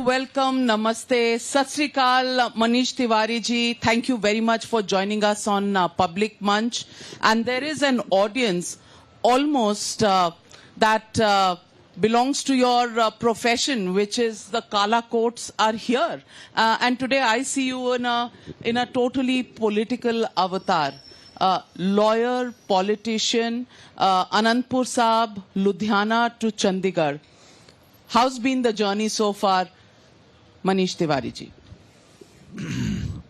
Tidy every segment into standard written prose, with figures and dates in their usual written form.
welcome, namaste, sat sri akal, Manish Tiwari ji. Thank you very much for joining us on Public Munch. And there is an audience almost that belongs to your profession, which is the Kala coats are here. And today I see you in a totally political avatar. Lawyer, politician, Anandpur Sahib, Ludhiana to Chandigarh. How's been the journey so far, Manish Tiwari ji?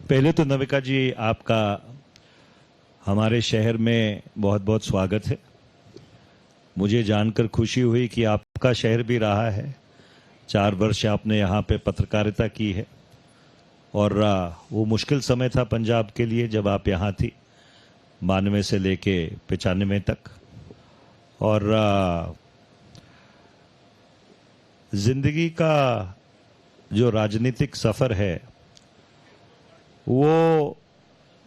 पहले तो नविका जी आपका हमारे शहर में बहुत बहुत स्वागत है। मुझे जानकर खुशी हुई कि आपका शहर भी रहा है। 4 वर्ष आपने यहाँ पे पत्रकारिता की है और वो मुश्किल समय था पंजाब के लिए जब आप यहाँ थी, 92 से लेके 95 तक। और जिंदगी का जो राजनीतिक सफर है वो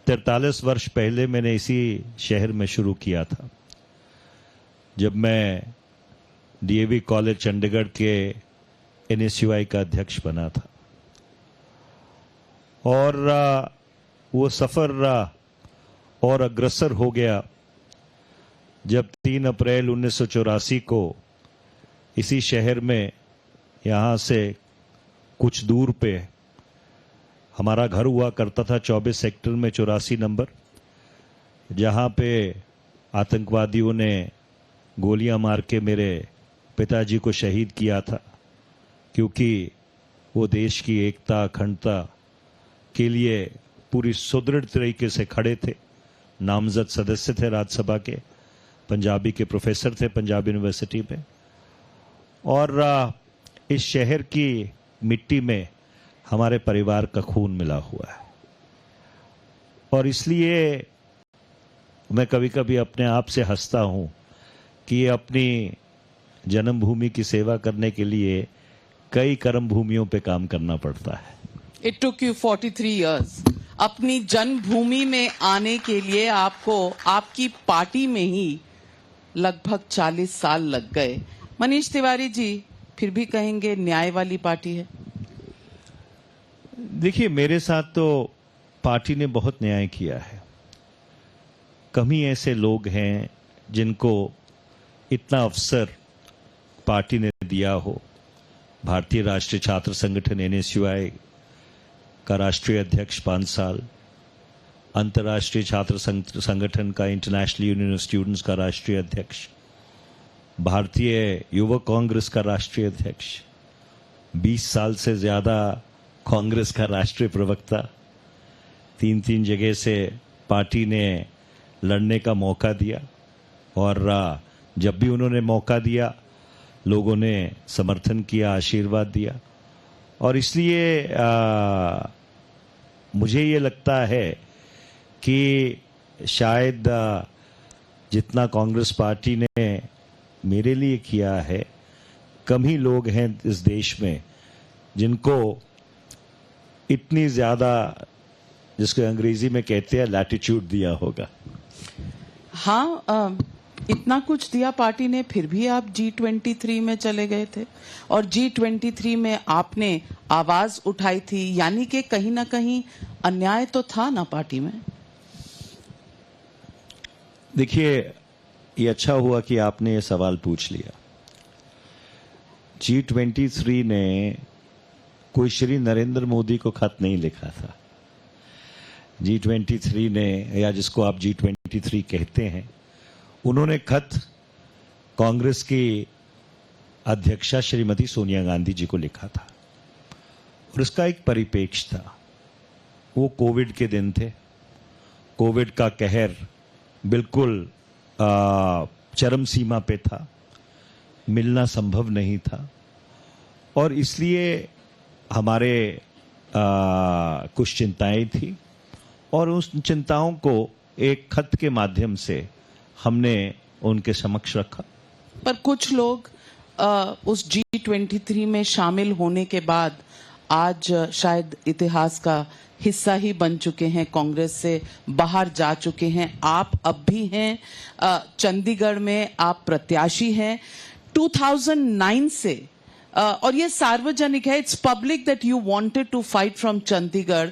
43 वर्ष पहले मैंने इसी शहर में शुरू किया था, जब मैं डीएवी कॉलेज चंडीगढ़ के एनएसयूआई का अध्यक्ष बना था। और वो सफर और अग्रसर हो गया जब 3 अप्रैल 1984 को इसी शहर में यहाँ से कुछ दूर पे हमारा घर हुआ करता था 24 सेक्टर में 84 नंबर, जहाँ पे आतंकवादियों ने गोलियां मार के मेरे पिताजी को शहीद किया था, क्योंकि वो देश की एकता अखंडता के लिए पूरी सुदृढ़ तरीके से खड़े थे। नामजद सदस्य थे राज्यसभा के, पंजाबी के प्रोफेसर थे पंजाब यूनिवर्सिटी में। और इस शहर की मिट्टी में हमारे परिवार का खून मिला हुआ है और इसलिए मैं कभी कभी अपने आप से हंसता हूं कि अपनी जन्मभूमि की सेवा करने के लिए कई कर्म भूमियों पे काम करना पड़ता है। It took you 43 years. अपनी जन्मभूमि में आने के लिए आपको आपकी पार्टी में ही लगभग 40 साल लग गए। मनीष तिवारी जी, फिर भी कहेंगे न्याय वाली पार्टी है? देखिए, मेरे साथ तो पार्टी ने बहुत न्याय किया है। कम ही ऐसे लोग हैं जिनको इतना अवसर पार्टी ने दिया हो। भारतीय राष्ट्रीय छात्र संगठन एनएसयूआई का राष्ट्रीय अध्यक्ष 5 साल, अंतर्राष्ट्रीय छात्र संगठन का इंटरनेशनल यूनियन ऑफ स्टूडेंट्स का राष्ट्रीय अध्यक्ष, भारतीय युवक कांग्रेस का राष्ट्रीय अध्यक्ष, 20 साल से ज्यादा कांग्रेस का राष्ट्रीय प्रवक्ता, 3 जगह से पार्टी ने लड़ने का मौका दिया और जब भी उन्होंने मौका दिया लोगों ने समर्थन किया, आशीर्वाद दिया। और इसलिए मुझे ये लगता है कि शायद जितना कांग्रेस पार्टी ने मेरे लिए किया है, कम ही लोग हैं इस देश में जिनको इतनी ज्यादा, जिसको अंग्रेजी में कहते हैं, लैटिट्यूड दिया होगा। हाँ, इतना कुछ दिया पार्टी ने, फिर भी आप G23 में चले गए थे और G23 में आपने आवाज उठाई थी, यानी कि कहीं ना कहीं अन्याय तो था ना पार्टी में? देखिए, ये अच्छा हुआ कि आपने ये सवाल पूछ लिया। G23 ने कोई श्री नरेंद्र मोदी को खत नहीं लिखा था। G23 ने, या जिसको आप G23 कहते हैं, उन्होंने खत कांग्रेस की अध्यक्षा श्रीमती सोनिया गांधी जी को लिखा था और इसका एक परिप्रेक्ष्य था। वो कोविड के दिन थे, कोविड का कहर बिल्कुल चरम सीमा पे था, मिलना संभव नहीं था और इसलिए हमारे कुछ चिंताएं थी और उस चिंताओं को एक खत के माध्यम से हमने उनके समक्ष रखा। पर कुछ लोग उस G23 में शामिल होने के बाद आज शायद इतिहास का हिस्सा ही बन चुके हैं, कांग्रेस से बाहर जा चुके हैं। आप अब भी हैं, चंडीगढ़ में आप प्रत्याशी हैं। 2009 से और ये सार्वजनिक है, it's public that you wanted to fight from Chandigarh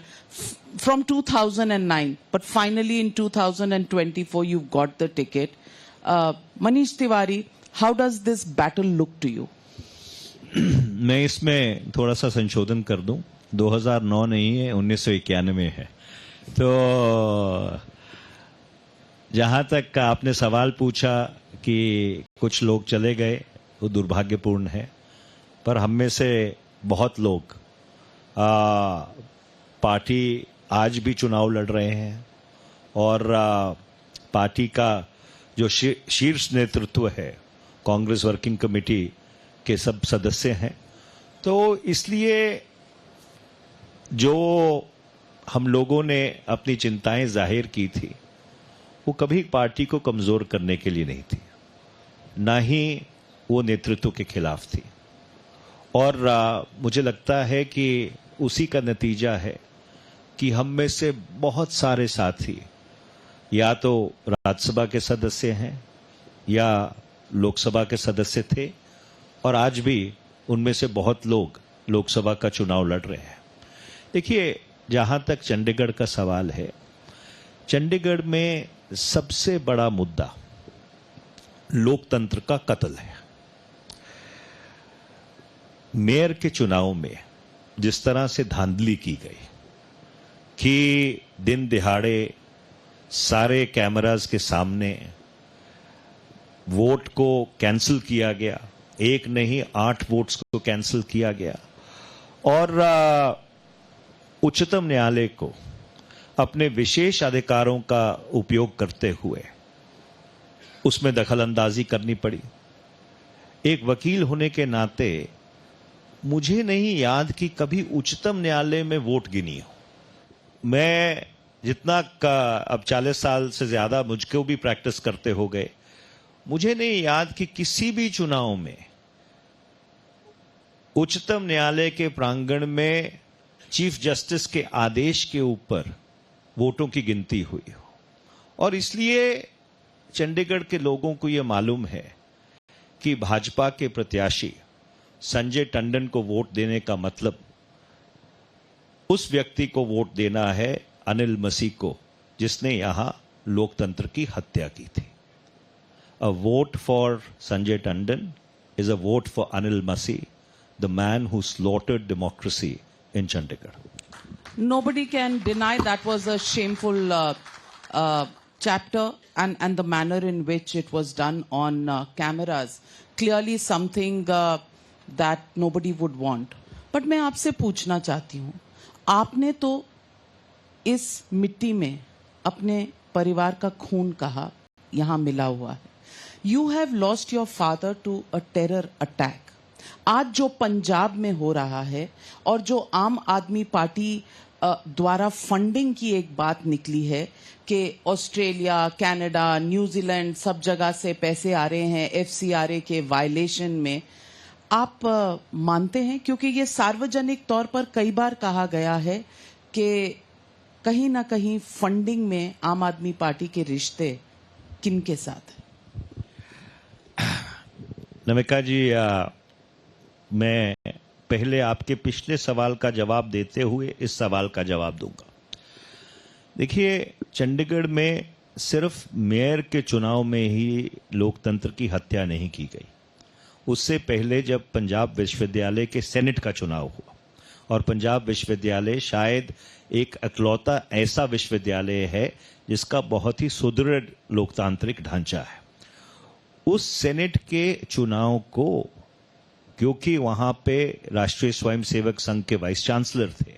from 2009, but finally in 2024 you got the ticket. Manish Tiwari, how does this battle look to you? मैं इसमें थोड़ा सा संशोधन कर दूं, 2009 नहीं है, 1991 है। तो जहां तक आपने सवाल पूछा कि कुछ लोग चले गए, वो दुर्भाग्यपूर्ण है, पर हम में से बहुत लोग पार्टी आज भी चुनाव लड़ रहे हैं और पार्टी का जो शीर्ष नेतृत्व है, कांग्रेस वर्किंग कमेटी के सब सदस्य हैं। तो इसलिए जो हम लोगों ने अपनी चिंताएं जाहिर की थी, वो कभी पार्टी को कमजोर करने के लिए नहीं थी, ना ही वो नेतृत्व के खिलाफ थी। और मुझे लगता है कि उसी का नतीजा है कि हम में से बहुत सारे साथी या तो राज्यसभा के सदस्य हैं या लोकसभा के सदस्य थे, और आज भी उनमें से बहुत लोग लोकसभा का चुनाव लड़ रहे हैं। देखिए, जहां तक चंडीगढ़ का सवाल है, चंडीगढ़ में सबसे बड़ा मुद्दा लोकतंत्र का कत्ल है। मेयर के चुनाव में जिस तरह से धांधली की गई कि दिन दिहाड़े सारे कैमरास के सामने वोट को कैंसिल किया गया, एक नहीं 8 वोट्स को कैंसिल किया गया, और उच्चतम न्यायालय को अपने विशेष अधिकारों का उपयोग करते हुए उसमें दखलंदाजी करनी पड़ी। एक वकील होने के नाते मुझे नहीं याद कि कभी उच्चतम न्यायालय में वोट गिनी हो। मैं जितना अब 40 साल से ज्यादा मुझको भी प्रैक्टिस करते हो गए, मुझे नहीं याद कि किसी भी चुनाव में उच्चतम न्यायालय के प्रांगण में चीफ जस्टिस के आदेश के ऊपर वोटों की गिनती हुई हो। और इसलिए चंडीगढ़ के लोगों को यह मालूम है कि भाजपा के प्रत्याशी संजय टंडन को वोट देने का मतलब उस व्यक्ति को वोट देना है, अनिल मसीह को, जिसने यहां लोकतंत्र की हत्या की थी। A vote for Sanjay Tandon is a vote for Anil Masih, the man who slaughtered democracy in Chandigarh. Nobody can deny that was a shameful chapter, and the manner in which it was done on cameras, clearly something that nobody would want. But मैं आपसे पूछना चाहती हूँ, आपने तो इस मिट्टी में अपने परिवार का खून कहा यहाँ मिला हुआ है। You have lost your father to a terror attack. आज जो पंजाब में हो रहा है और जो आम आदमी पार्टी द्वारा फंडिंग की एक बात निकली है कि ऑस्ट्रेलिया, कनाडा, न्यूजीलैंड सब जगह से पैसे आ रहे हैं एफसीआरए के वायलेशन में, आप मानते हैं? क्योंकि ये सार्वजनिक तौर पर कई बार कहा गया है कि कहीं ना कहीं फंडिंग में आम आदमी पार्टी के रिश्ते किनके साथ हैं? नमिका जी, मैं पहले आपके पिछले सवाल का जवाब देते हुए इस सवाल का जवाब दूंगा। देखिए, चंडीगढ़ में सिर्फ मेयर के चुनाव में ही लोकतंत्र की हत्या नहीं की गई। उससे पहले जब पंजाब विश्वविद्यालय के सेनेट का चुनाव हुआ, और पंजाब विश्वविद्यालय शायद एक इकलौता ऐसा विश्वविद्यालय है जिसका बहुत ही सुदृढ़ लोकतांत्रिक ढांचा है, उस सेनेट के चुनाव को, क्योंकि वहां पे राष्ट्रीय स्वयंसेवक संघ के वाइस चांसलर थे,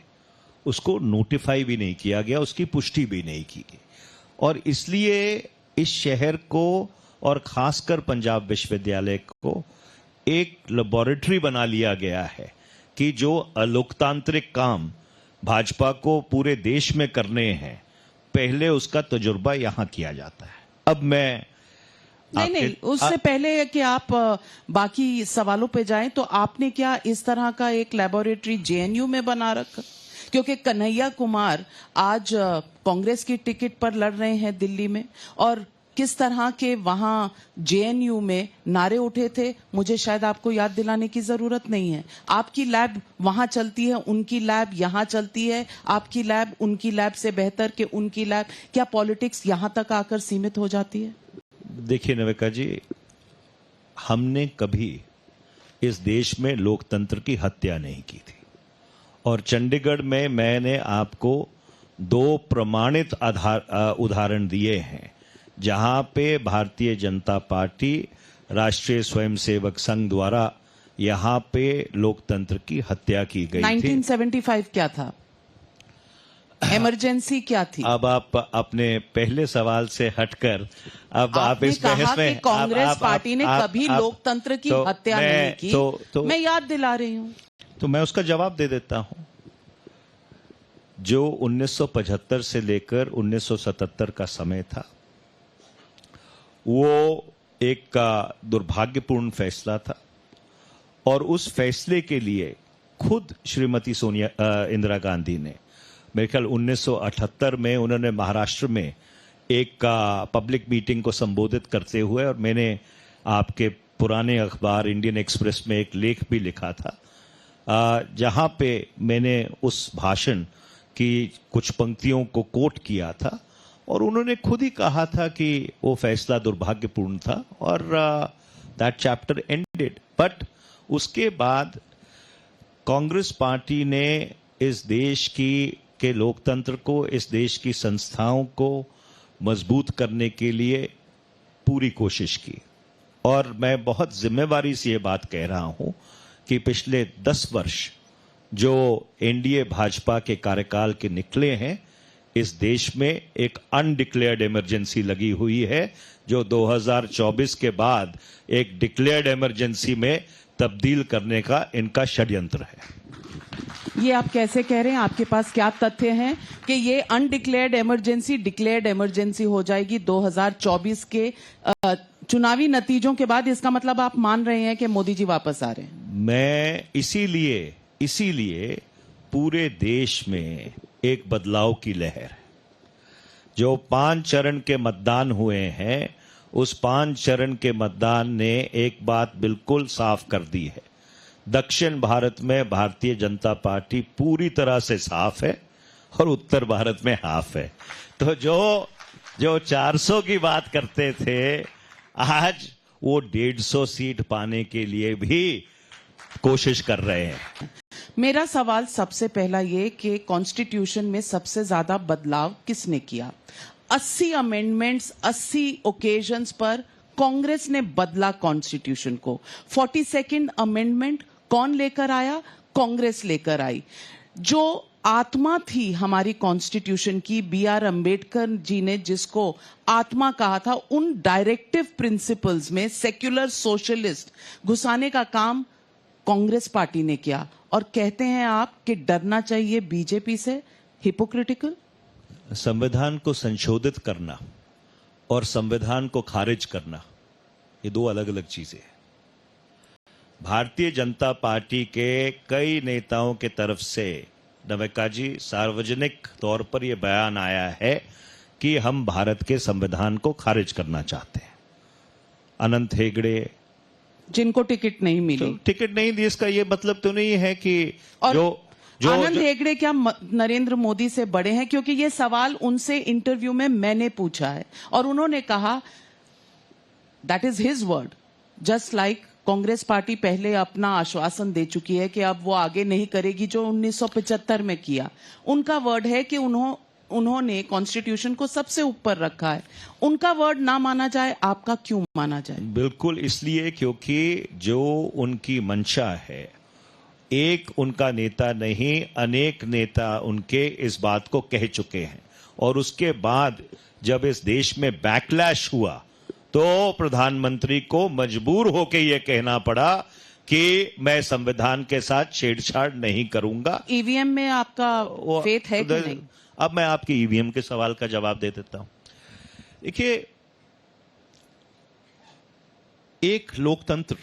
उसको नोटिफाई भी नहीं किया गया, उसकी पुष्टि भी नहीं की गई। और इसलिए इस शहर को और खासकर पंजाब विश्वविद्यालय को एक लेबोरेटरी बना लिया गया है कि जो अलोकतांत्रिक काम भाजपा को पूरे देश में करने हैं, पहले उसका तजुर्बा यहां किया जाता है। अब मैं नहीं, उससे पहले कि आप बाकी सवालों पे जाएं, तो आपने क्या इस तरह का एक लेबोरेटरी जेएनयू में बना रखा? क्योंकि कन्हैया कुमार आज कांग्रेस की टिकट पर लड़ रहे हैं दिल्ली में, और किस तरह के वहां जेएनयू में नारे उठे थे, मुझे शायद आपको याद दिलाने की जरूरत नहीं है। आपकी लैब वहां चलती है, उनकी लैब यहां चलती है, आपकी लैब उनकी लैब से बेहतर कि उनकी लैब। क्या पॉलिटिक्स यहां तक आकर सीमित हो जाती है? देखिए नविका जी, हमने कभी इस देश में लोकतंत्र की हत्या नहीं की थी, और चंडीगढ़ में मैंने आपको 2 प्रमाणित उदाहरण दिए हैं जहां पे भारतीय जनता पार्टी राष्ट्रीय स्वयंसेवक संघ द्वारा यहां पे लोकतंत्र की हत्या की गई थी। 1975 क्या था? इमरजेंसी क्या थी? अब आप अपने पहले सवाल से हटकर अब आप इस कहा बहस में कि कांग्रेस पार्टी ने कभी आप- लोकतंत्र की तो हत्या मैं- नहीं की। तो मैं याद दिला रही हूं। तो मैं उसका जवाब दे देता हूं। जो 1975 से लेकर 1977 का समय था, वो एक दुर्भाग्यपूर्ण फैसला था, और उस फैसले के लिए खुद श्रीमती इंदिरा गांधी ने, मेरे ख्याल 1978 में उन्होंने महाराष्ट्र में एक पब्लिक मीटिंग को संबोधित करते हुए, और मैंने आपके पुराने अखबार इंडियन एक्सप्रेस में एक लेख भी लिखा था, जहां पे मैंने उस भाषण की कुछ पंक्तियों को कोट किया था, और उन्होंने खुद ही कहा था कि वो फैसला दुर्भाग्यपूर्ण था, और दैट चैप्टर एंडेड। बट उसके बाद कांग्रेस पार्टी ने इस देश के लोकतंत्र को, इस देश की संस्थाओं को मजबूत करने के लिए पूरी कोशिश की, और मैं बहुत जिम्मेवारी से ये बात कह रहा हूं कि पिछले 10 वर्ष जो एनडीए भाजपा के कार्यकाल के निकले हैं, इस देश में एक अनडिक्लेयर्ड इमरजेंसी लगी हुई है, जो 2024 के बाद एक डिक्लेयर्ड इमरजेंसी में तब्दील करने का इनका षड्यंत्र है। ये आप कैसे कह रहे हैं? आपके पास क्या तथ्य हैं कि ये अनडिक्लेयर्ड इमरजेंसी डिक्लेयर्ड इमरजेंसी हो जाएगी 2024 के चुनावी नतीजों के बाद? इसका मतलब आप मान रहे हैं कि मोदी जी वापस आ रहे हैं? मैं इसीलिए पूरे देश में एक बदलाव की लहर है। जो 5 चरण के मतदान हुए हैं, उस 5 चरण के मतदान ने एक बात बिल्कुल साफ कर दी है। दक्षिण भारत में भारतीय जनता पार्टी पूरी तरह से साफ है, और उत्तर भारत में हाफ है। तो जो 400 की बात करते थे, आज वो 150 सीट पाने के लिए भी कोशिश कर रहे हैं। मेरा सवाल सबसे पहला ये कि कॉन्स्टिट्यूशन में सबसे ज्यादा बदलाव किसने किया? 80 अमेंडमेंट्स 80 ओकेजन्स पर कांग्रेस ने बदला कॉन्स्टिट्यूशन को। 42nd अमेंडमेंट कौन लेकर आया? कांग्रेस लेकर आई। जो आत्मा थी हमारी कॉन्स्टिट्यूशन की, B.R. अंबेडकर जी ने जिसको आत्मा कहा था, उन डायरेक्टिव प्रिंसिपल्स में सेक्युलर सोशलिस्ट घुसाने का काम कांग्रेस पार्टी ने किया। और कहते हैं आप कि डरना चाहिए बीजेपी से। हिपोक्रिटिकल। संविधान को संशोधित करना और संविधान को खारिज करना, ये 2 अलग अलग चीजें हैं। भारतीय जनता पार्टी के कई नेताओं के तरफ से, नविका जी, सार्वजनिक तौर पर यह बयान आया है कि हम भारत के संविधान को खारिज करना चाहते हैं। अनंत हेगड़े, जिनको टिकट नहीं मिली, तो टिकट नहीं दी, इसका यह मतलब तो नहीं है कि और जो आनंद हेगड़े क्या नरेंद्र मोदी से बड़े हैं? क्योंकि ये सवाल उनसे इंटरव्यू में मैंने पूछा है, और उन्होंने कहा, that is his word, just like Congress party पहले अपना आश्वासन दे चुकी है कि अब वो आगे नहीं करेगी जो 1975 में किया। उनका वर्ड है कि उन्होंने कॉन्स्टिट्यूशन को सबसे ऊपर रखा है। उनका वर्ड ना माना जाए, आपका क्यों माना जाए? बिल्कुल इसलिए क्योंकि जो उनकी मंशा है, एक उनका नेता नहीं, अनेक नेता उनके इस बात को कह चुके हैं, और उसके बाद जब इस देश में बैकलैश हुआ, तो प्रधानमंत्री को मजबूर होकर यह कहना पड़ा कि मैं संविधान के साथ छेड़छाड़ नहीं करूंगा। ईवीएम में आपका फेथ है कि नहीं? अब मैं आपके ईवीएम के सवाल का जवाब दे देता हूं। देखिए, एक लोकतंत्र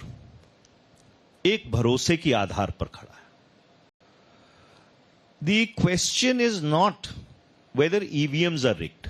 एक भरोसे के आधार पर खड़ा है। The question is not whether EVMs are rigged.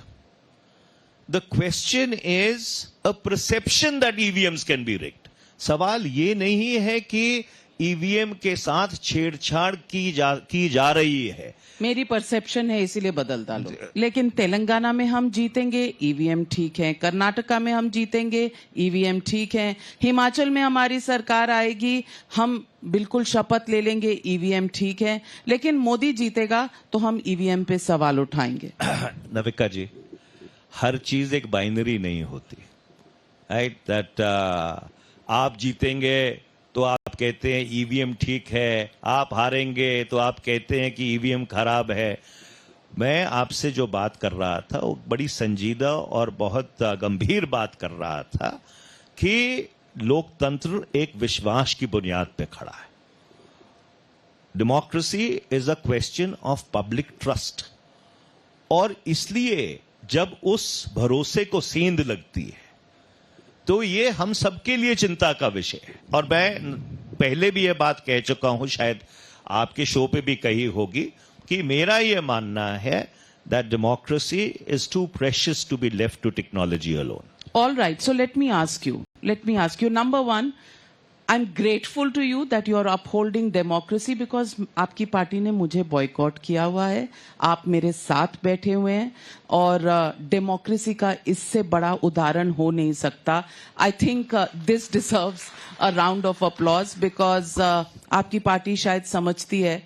the question is a perception that EVMs can be rigged. सवाल ये नहीं है कि ईवीएम के साथ छेड़छाड़ की जा रही है। मेरी परसेप्शन है इसीलिए बदल डालो। लेकिन तेलंगाना में हम जीतेंगे, ईवीएम ठीक है। कर्नाटका में हम जीतेंगे, ईवीएम ठीक है। हिमाचल में हमारी सरकार आएगी, हम बिल्कुल शपथ ले लेंगे, ईवीएम ठीक है। लेकिन मोदी जीतेगा तो हम ईवीएम पे सवाल उठाएंगे। नविका जी, हर चीज एक बाइनरी नहीं होती, राइट? दैट आप जीतेंगे तो आप कहते हैं ईवीएम ठीक है, आप हारेंगे तो आप कहते हैं कि ईवीएम खराब है। मैं आपसे जो बात कर रहा था वो बड़ी संजीदा और बहुत गंभीर बात कर रहा था कि लोकतंत्र एक विश्वास की बुनियाद पे खड़ा है। Democracy is a question of public trust, और इसलिए जब उस भरोसे को सेंध लगती है तो ये हम सबके लिए चिंता का विषय है। और मैं पहले भी ये बात कह चुका हूं, शायद आपके शो पे भी कही होगी, कि मेरा ये मानना है that democracy is too precious to be left to technology alone. All right, so let me ask you, number one, I'm grateful to you that you are upholding democracy because आपकी पार्टी ने मुझे boycott किया हुआ है, आप मेरे साथ बैठे हुए हैं, और डेमोक्रेसी का इससे बड़ा उदाहरण हो नहीं सकता। I think this deserves a round of applause because आपकी पार्टी शायद समझती है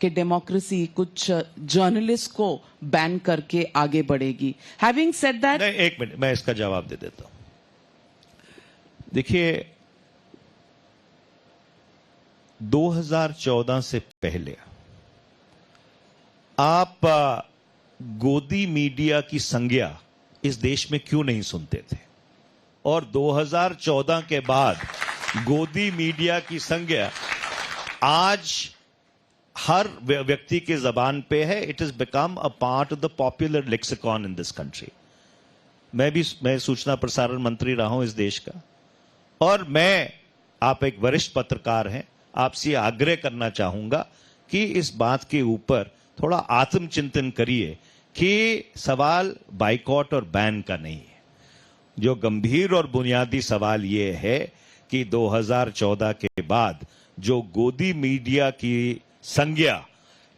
कि डेमोक्रेसी कुछ जर्नलिस्ट को बैन करके आगे बढ़ेगी। हैविंग सेड दैट, एक मिनट, मैं इसका जवाब दे देता हूं। देखिए, 2014 से पहले आप गोदी मीडिया की संज्ञा इस देश में क्यों नहीं सुनते थे, और 2014 के बाद गोदी मीडिया की संज्ञा आज हर व्यक्ति की जबान पे है। It is become a part of the popular lexicon in this country. मैं सूचना प्रसारण मंत्री रहा हूं इस देश का, और आप एक वरिष्ठ पत्रकार हैं, आपसे आग्रह करना चाहूंगा कि इस बात के ऊपर थोड़ा आत्मचिंतन करिए कि सवाल बाइकॉट और बैन का नहीं है। जो गंभीर और बुनियादी सवाल ये है कि 2014 के बाद जो गोदी मीडिया की संज्ञा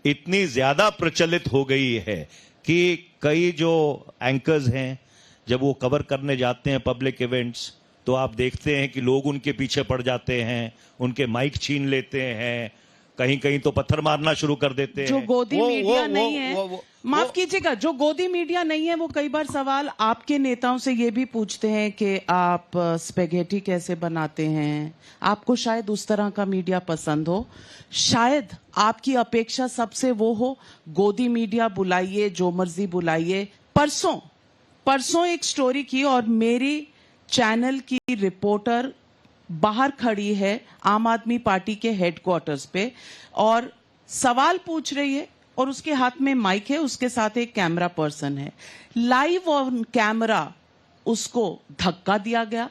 इतनी ज्यादा प्रचलित हो गई है कि कई जो एंकर्स हैं, जब वो कवर करने जाते हैं पब्लिक इवेंट्स, तो आप देखते हैं कि लोग उनके पीछे पड़ जाते हैं, उनके माइक छीन लेते हैं, कहीं कहीं तो पत्थर मारना शुरू कर देते हैं। जो गोदी मीडिया नहीं है, माफ कीजिएगा, जो गोदी मीडिया नहीं है वो कई बार सवाल आपके नेताओं से ये भी पूछते हैं कि आप स्पेगेटी कैसे बनाते हैं। आपको शायद उस तरह का मीडिया पसंद हो, शायद आपकी अपेक्षा सबसे वो हो गोदी मीडिया बुलाइए, जो मर्जी बुलाइए। परसों एक स्टोरी की और मेरी चैनल की रिपोर्टर बाहर खड़ी है आम आदमी पार्टी के हेडक्वार्टर्स पे और सवाल पूछ रही है, और उसके हाथ में माइक है, उसके साथ एक कैमरा पर्सन है। लाइव ऑन कैमरा उसको धक्का दिया गया,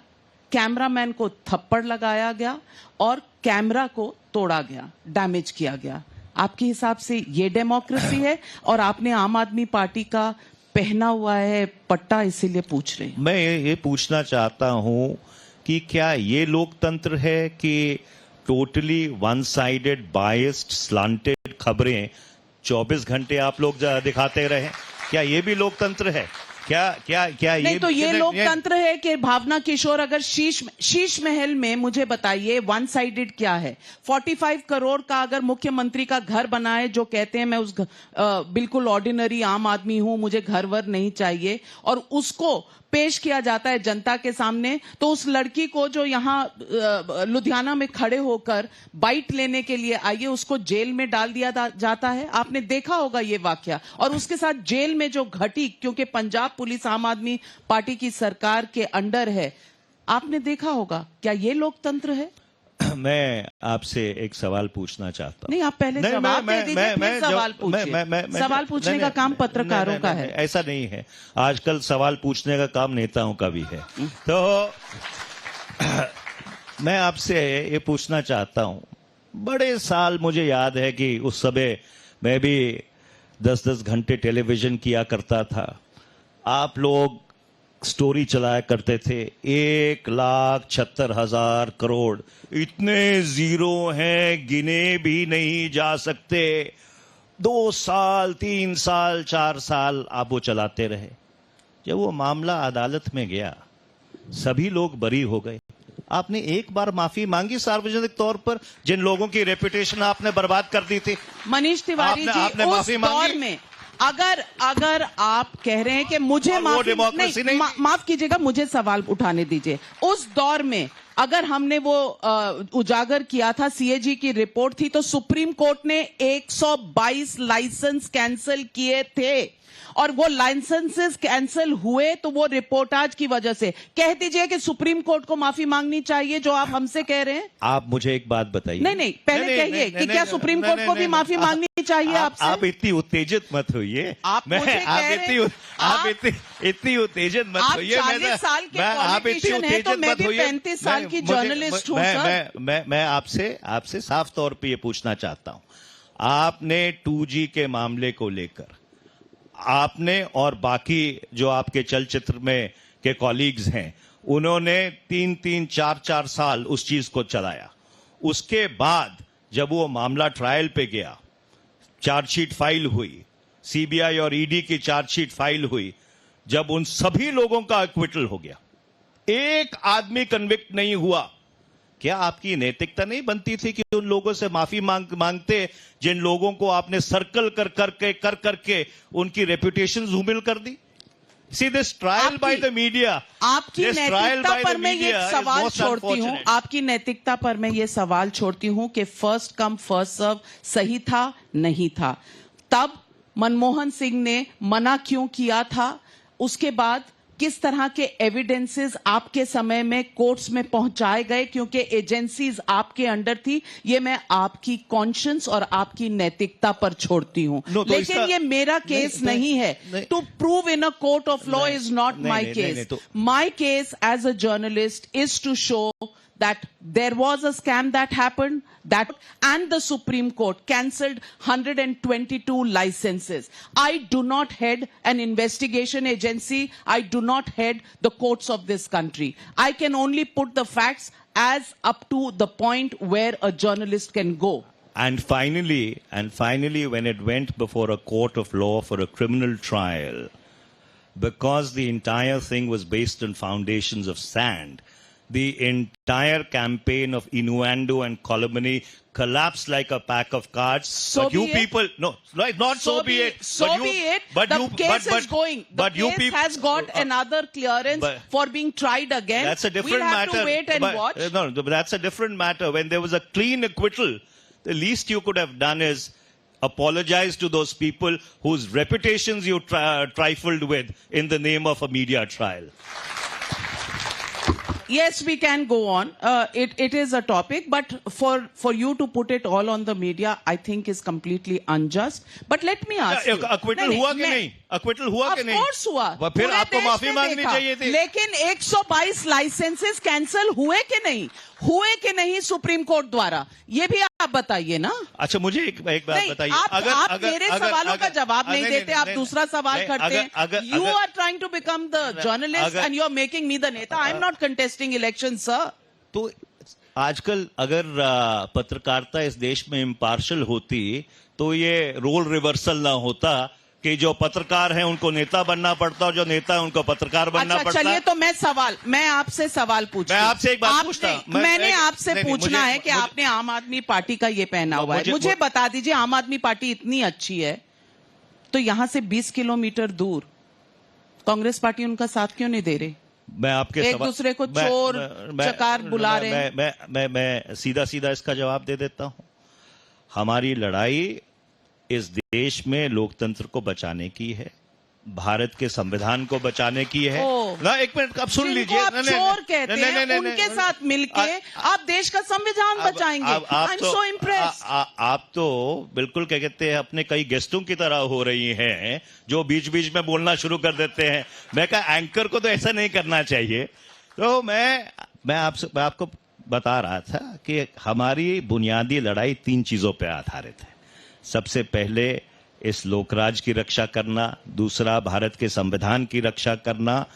कैमरामैन को थप्पड़ लगाया गया और कैमरा को तोड़ा गया, डैमेज किया गया। आपके हिसाब से ये डेमोक्रेसी है? और आपने आम आदमी पार्टी का पहना हुआ है पट्टा, इसीलिए पूछ रहे हैं। मैं ये पूछना चाहता हूं कि क्या ये लोकतंत्र है कि totally one sided, biased, slanted खबरें 24 घंटे आप लोग दिखाते रहे? क्या ये भी लोकतंत्र है? क्या नहीं, तो ये लोकतंत्र है कि भावना किशोर अगर शीश महल में, मुझे बताइए वन साइडेड क्या है? 45 करोड़ का अगर मुख्यमंत्री का घर बना है, जो कहते हैं मैं उस बिल्कुल ऑर्डिनरी आम आदमी हूं, मुझे घर वर नहीं चाहिए, और उसको पेश किया जाता है जनता के सामने, तो उस लड़की को जो यहां लुधियाना में खड़े होकर बाइट लेने के लिए आई है, उसको जेल में डाल दिया जाता है। आपने देखा होगा ये वाकया, और उसके साथ जेल में जो घटी, क्योंकि पंजाब पुलिस आम आदमी पार्टी की सरकार के अंडर है, आपने देखा होगा। क्या ये लोकतंत्र है? मैं आपसे एक सवाल पूछना चाहता हूं। नहीं, आप पहले जवाब दे दीजिए, फिर सवाल पूछिए। सवाल पूछने का काम पत्रकारों का है। ऐसा नहीं है, आजकल सवाल पूछने का काम नेताओं का भी है। तो मैं आपसे ये पूछना चाहता हूं, बड़े साल मुझे याद है कि उस समय मैं भी 10-10 घंटे टेलीविजन किया करता था। आप लोग स्टोरी चलाया करते थे 1,76,000 करोड़, इतने जीरो हैं गिने भी नहीं जा सकते। 2 साल 3 साल 4 साल आप वो चलाते रहे। जब वो मामला अदालत में गया, सभी लोग बरी हो गए। आपने एक बार माफी मांगी सार्वजनिक तौर पर, जिन लोगों की रेपुटेशन आपने बर्बाद कर दी थी? मनीष तिवारी जी, आपने उस माफी मांगी? दौर में अगर आप कह रहे हैं कि मुझे माफी नहीं, माफ कीजिएगा, मुझे सवाल उठाने दीजिए। उस दौर में अगर हमने वो उजागर किया था, सीएजी की रिपोर्ट थी, तो सुप्रीम कोर्ट ने 122 लाइसेंस कैंसिल किए थे, और वो लाइसेंसेस कैंसिल हुए तो वो रिपोर्टाज की वजह से। कह दीजिए कि सुप्रीम कोर्ट को माफी मांगनी चाहिए, जो आप हमसे कह रहे हैं। आप मुझे एक बात बताइए। नहीं, पहले कहिए कि क्या सुप्रीम कोर्ट को भी माफी मांगनी चाहिए आपसे? आप इतनी उत्तेजित मत होइए। इतनी उत्तेजित मत होइए। आप 40 साल के पॉलिटिशियन हैं, तो मैं भी 35 साल की जर्नलिस्ट हूं सर। मैं आपसे साफ तौर पे ये पूछना चाहता हूं, आपने 2G के मामले को लेकर आपने और बाकी जो आपके चलचित्र में के कॉलीग्स हैं, उन्होंने 3-3, 4-4 साल उस चीज को चलाया। उसके बाद जब वो मामला ट्रायल पे गया, चार्जशीट फाइल हुई, सीबीआई और ईडी की चार्जशीट फाइल हुई, जब उन सभी लोगों का एक्विटल हो गया, एक आदमी कन्विक्ट नहीं हुआ, क्या आपकी नैतिकता नहीं बनती थी कि उन लोगों से माफी मांगते जिन लोगों को आपने सर्कल कर करके उनकी रेपुटेशन धूमिल कर दी? See this trial by the media, आपकी नैतिकता पर मैं ये सवाल छोड़ती हूं, आपकी नैतिकता पर मैं ये सवाल छोड़ती हूं कि फर्स्ट कम फर्स्ट सर्व सही था नहीं था? तब मनमोहन सिंह ने मना क्यों किया था? उसके बाद किस तरह के एविडेंसेस आपके समय में कोर्ट्स में पहुंचाए गए, क्योंकि एजेंसीज आपके अंडर थी? ये मैं आपकी कॉन्शियंस और आपकी नैतिकता पर छोड़ती हूं। लेकिन ये मेरा केस नहीं है। To prove in a court of law is not my case. My case as a journalist is to show that there was a scam that happened, and the Supreme Court cancelled 122 licenses. I do not head an investigation agency. I do not head the courts of this country. I can only put the facts as up to the point where a journalist can go. And finally, when it went before a court of law for a criminal trial, because the entire thing was based on foundations of sand, the entire campaign of innuendo and calumny collapsed like a pack of cards. So but you people, no, right, not so be it. So be it. The case is going. The case has got another clearance for being tried again. That's a different matter. We'll have to wait and watch. No, but that's a different matter. When there was a clean acquittal, the least you could have done is apologize to those people whose reputations you trifled with in the name of a media trial. Yes, we can go on. It is a topic, but for you to put it all on the media, I think is completely unjust. But let me ask you. Acquittal हुआ कि नहीं? Acquittal हुआ कि नहीं? Of course हुआ. फिर आपको माफी मांगनी चाहिए थी. लेकिन 122 लाइसेंसेस कैंसिल हुए कि नहीं? हुए कि नहीं सुप्रीम कोर्ट द्वारा? ये भी आप बताइए ना. अच्छा, मुझे एक बात बताइए. आप मेरे सवालों का जवाब नहीं देते, आप दूसरा सवाल करते हैं. You are trying to become the journalist and you are making me the नेता. I am not contesting election, sir. तो आजकल अगर पत्रकारिता इस देश में इम्पार्शल होती तो ये रोल रिवर्सल ना होता कि जो पत्रकार हैं उनको नेता बनना पड़ता और जो नेता है उनको पत्रकार बनना पड़ता। चलिए, तो मैं आपसे सवाल पूछती हूं। मैं आपसे एक बात पूछता हूं। मैंने आपसे पूछना है कि आपने आम आदमी पार्टी का ये पहना हुआ है, मुझे बता दीजिए, आम आदमी पार्टी इतनी अच्छी है तो यहां से 20 किलोमीटर दूर कांग्रेस पार्टी उनका साथ क्यों नहीं दे रही? मैं आपके एक दूसरे को चोर चकार बुला रहे हैं। मैं सीधा सीधा इसका जवाब दे देता हूं। हमारी लड़ाई इस देश में लोकतंत्र को बचाने की है, भारत के संविधान को बचाने की है ना। एक मिनट, आप सुन लीजिए। आप चोर कहते हैं, उनके साथ मिलके आप देश का संविधान बचाएंगे। I am so impressed. आप तो बिल्कुल क्या कहते हैं, अपने कई गेस्टों की तरह हो रही हैं जो बीच बीच में बोलना शुरू कर देते हैं। मैं कहा एंकर को तो ऐसा नहीं करना चाहिए। तो मैं आपको बता रहा था कि हमारी बुनियादी लड़ाई 3 चीजों पर आधारित है। सबसे पहले इस लोकराज की रक्षा करना, दूसरा भारत के संविधान की रक्षा करना,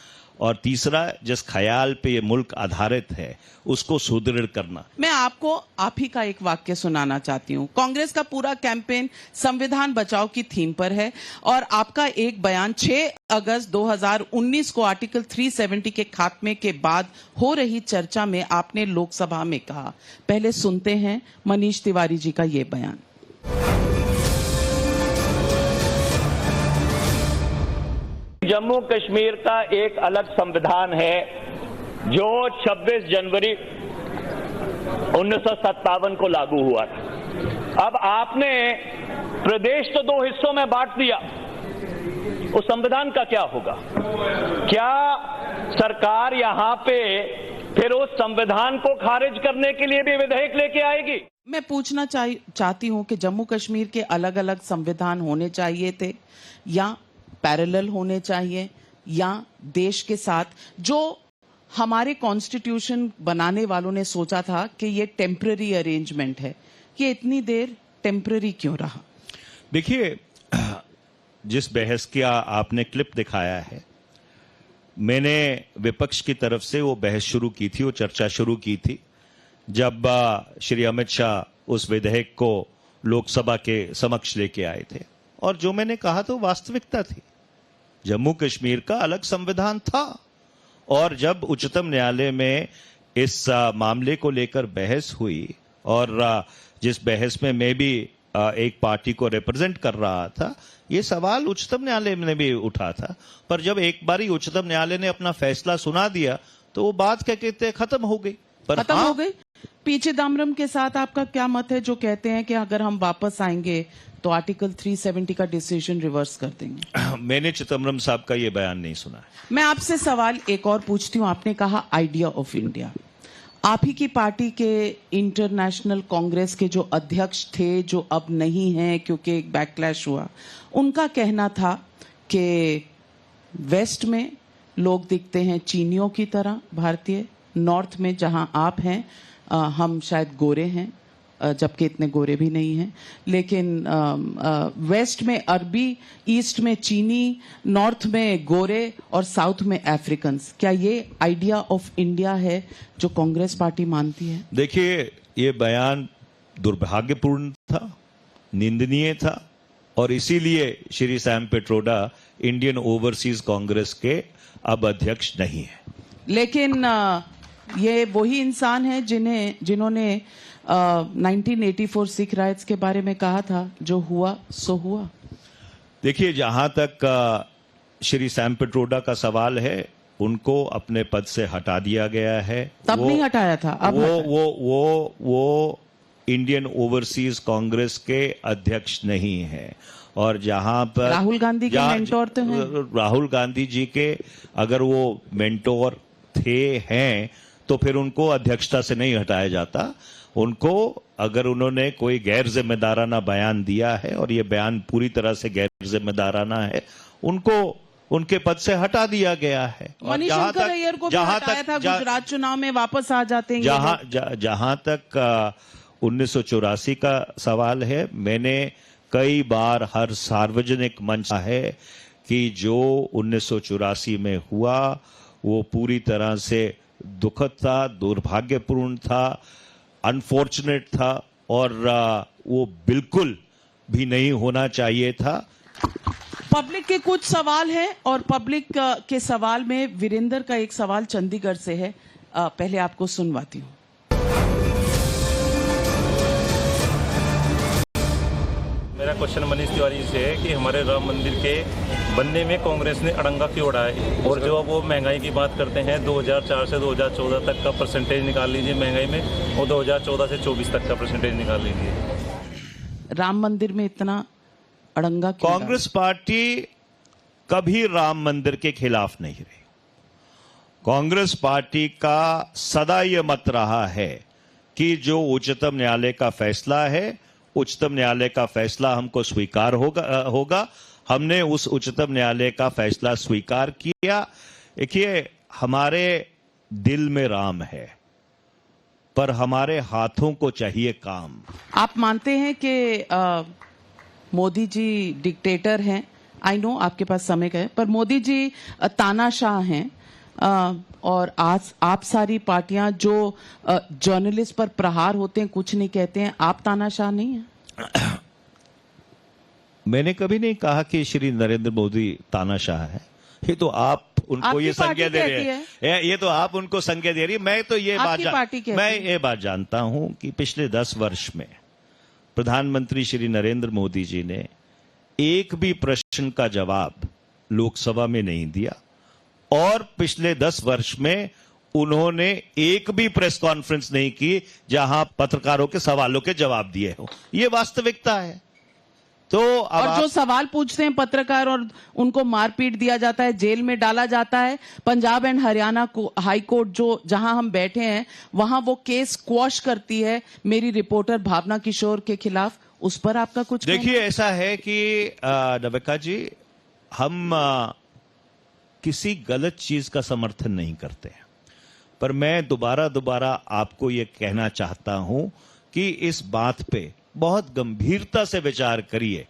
और तीसरा जिस ख्याल पे ये मुल्क आधारित है उसको सुदृढ़ करना। मैं आपको आप ही का एक वाक्य सुनाना चाहती हूँ। कांग्रेस का पूरा कैंपेन संविधान बचाओ की थीम पर है और आपका एक बयान 6 अगस्त 2019 को आर्टिकल 370 के खात्मे के बाद हो रही चर्चा में आपने लोकसभा में कहा। पहले सुनते हैं मनीष तिवारी जी का ये बयान। जम्मू कश्मीर का एक अलग संविधान है जो 26 जनवरी 1957 को लागू हुआ था। अब आपने प्रदेश तो 2 हिस्सों में बांट दिया, उस संविधान का क्या होगा? क्या सरकार यहां पे फिर उस संविधान को खारिज करने के लिए भी विधेयक लेके आएगी? मैं पूछना चाहती हूं कि जम्मू कश्मीर के अलग अलग संविधान होने चाहिए थे या पैरेलल होने चाहिए, या देश के साथ जो हमारे कॉन्स्टिट्यूशन बनाने वालों ने सोचा था कि ये टेम्पररी अरेंजमेंट है, ये इतनी देर टेम्पररी क्यों रहा? देखिए, जिस बहस का आपने क्लिप दिखाया है, मैंने विपक्ष की तरफ से वो बहस शुरू की थी, वो चर्चा शुरू की थी जब श्री अमित शाह उस विधेयक को लोकसभा के समक्ष लेके आए थे, और जो मैंने कहा तो वास्तविकता थी। जम्मू कश्मीर का अलग संविधान था, और जब उच्चतम न्यायालय में इस मामले को लेकर बहस हुई, और जिस बहस में मैं भी एक पार्टी को रिप्रेजेंट कर रहा था, ये सवाल उच्चतम न्यायालय में भी उठा था, पर जब एक बारी उच्चतम न्यायालय ने अपना फैसला सुना दिया तो वो बात क्या कहते हैं खत्म हो गई। खत्म हो गई। पी चिदम्बरम के साथ आपका क्या मत है, जो कहते हैं कि अगर हम वापस आएंगे तो आर्टिकल 370 का डिसीजन रिवर्स कर देंगे? मैंने चिदम्बरम साहब का ये बयान नहीं सुना है। मैं आपसे सवाल एक और पूछती हूँ। आपने कहा आइडिया ऑफ इंडिया। आप ही की पार्टी के इंटरनेशनल कांग्रेस के जो अध्यक्ष थे, जो अब नहीं हैं क्योंकि एक बैकलैश हुआ, उनका कहना था कि वेस्ट में लोग दिखते हैं चीनियों की तरह भारतीय, नॉर्थ में जहां आप हैं हम शायद गोरे हैं, जबकि इतने गोरे भी नहीं हैं, लेकिन वेस्ट में अरबी, ईस्ट में चीनी, नॉर्थ में गोरे और साउथ में अफ्रीकन्स। क्या ये आइडिया ऑफ इंडिया है जो कांग्रेस पार्टी मानती है? देखिए, ये बयान दुर्भाग्यपूर्ण था, निंदनीय था, और इसीलिए Shri Sam Pitroda Indian overseas Congress के अब अध्यक्ष नहीं है। लेकिन ये वही इंसान है जिन्होंने 1984 सिख राइट्स के बारे में कहा था, जो हुआ सो हुआ। देखिए, जहां तक श्री सैम पिट्रोडा का सवाल है, उनको अपने पद से हटा दिया गया है। तब नहीं हटाया था, अब वो इंडियन ओवरसीज कांग्रेस के अध्यक्ष नहीं है। और जहां पर राहुल गांधी के मेंटोर तो हैं। राहुल गांधी जी के अगर वो मेंटोर हैं तो फिर उनको अध्यक्षता से नहीं हटाया जाता। उनको, अगर उन्होंने कोई गैर जिम्मेदाराना बयान दिया है, और ये बयान पूरी तरह से गैर जिम्मेदाराना है, उनको उनके पद से हटा दिया गया है। मनीष शंकर अय्यर को भी हटाया था गुजरात चुनाव में, वापस आ जाते हैं। जहां तक 1984 का सवाल है, मैंने कई बार हर सार्वजनिक मंच है कि जो 1984 में हुआ वो पूरी तरह से दुखद था, दुर्भाग्यपूर्ण था, अनफॉर्चुनेट था, और वो बिल्कुल भी नहीं होना चाहिए था। पब्लिक के कुछ सवाल हैं, और पब्लिक के सवाल में वीरेंद्र का एक सवाल चंडीगढ़ से है, पहले आपको सुनवाती हूँ। मेरा क्वेश्चन मनीष तिवारी से है कि हमारे राम मंदिर के बनने में कांग्रेस ने अड़ंगा क्यों उड़ाया है? और जो वो महंगाई की बात करते हैं, 2004 से 2014 तक का परसेंटेज निकाल लीजिए महंगाई में, और 2014 से 24 तक का परसेंटेज निकाल लीजिए। राम मंदिर में इतना अड़ंगा क्यों? कांग्रेस पार्टी कभी राम मंदिर के खिलाफ नहीं रही। कांग्रेस पार्टी का सदा यह मत रहा है कि जो उच्चतम न्यायालय का फैसला है, उच्चतम न्यायालय का फैसला हमको स्वीकार होगा। हमने उस उच्चतम न्यायालय का फैसला स्वीकार किया। देखिए, हमारे दिल में राम है, पर हमारे हाथों को चाहिए काम। आप मानते हैं कि मोदी जी डिक्टेटर हैं, आई नो आपके पास समय का है, पर मोदी जी तानाशाह हैं। और आज आप सारी पार्टियां जो जर्नलिस्ट पर प्रहार होते हैं, कुछ नहीं कहते हैं, आप तानाशाह नहीं हैं? मैंने कभी नहीं कहा कि श्री नरेंद्र मोदी तानाशाह है। ये तो आप उनको आपकी ये संज्ञा पार्टी दे रहे हैं, ये तो आप उनको संज्ञा दे रही है। मैं तो ये आपकी पार्टी कहती मैं है। ये बात जानता हूं कि पिछले 10 वर्ष में प्रधानमंत्री श्री नरेंद्र मोदी जी ने एक भी प्रश्न का जवाब लोकसभा में नहीं दिया, और पिछले 10 वर्ष में उन्होंने एक भी प्रेस कॉन्फ्रेंस नहीं की जहां पत्रकारों के सवालों के जवाब दिए हो। ये वास्तविकता है। तो अब और जो सवाल पूछते हैं पत्रकार और उनको मारपीट दिया जाता है, जेल में डाला जाता है। पंजाब एंड हरियाणा को हाई कोर्ट जो जहां हम बैठे हैं वहां वो केस क्वॉश करती है मेरी रिपोर्टर भावना किशोर के खिलाफ। उस पर आपका कुछ देखिए, ऐसा है कि नविका जी, हम किसी गलत चीज का समर्थन नहीं करते हैं, पर मैं दोबारा आपको यह कहना चाहता हूं कि इस बात पे बहुत गंभीरता से विचार करिए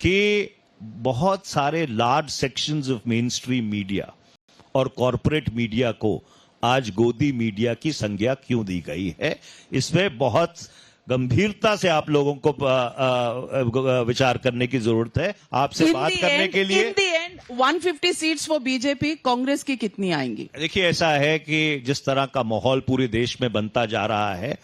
कि बहुत सारे large sections of main stream media और कॉरपोरेट मीडिया को आज गोदी मीडिया की संज्ञा क्यों दी गई है। इसमें बहुत गंभीरता से आप लोगों को विचार करने की जरूरत है। आपसे बात करने के लिए in the end 150 seats for BJP, Congress की कितनी आएंगी? देखिए, ऐसा है कि जिस तरह का माहौल पूरे देश में बनता जा रहा है,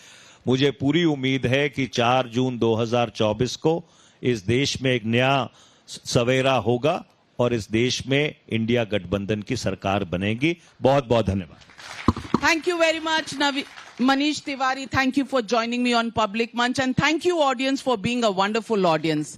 मुझे पूरी उम्मीद है कि 4 जून 2024 को इस देश में एक नया सवेरा होगा और इस देश में इंडिया गठबंधन की सरकार बनेगी। बहुत बहुत धन्यवाद। Thank you very much, Manish Tiwari. Thank you for joining me on Public Munch, and thank you, audience, for being a wonderful audience.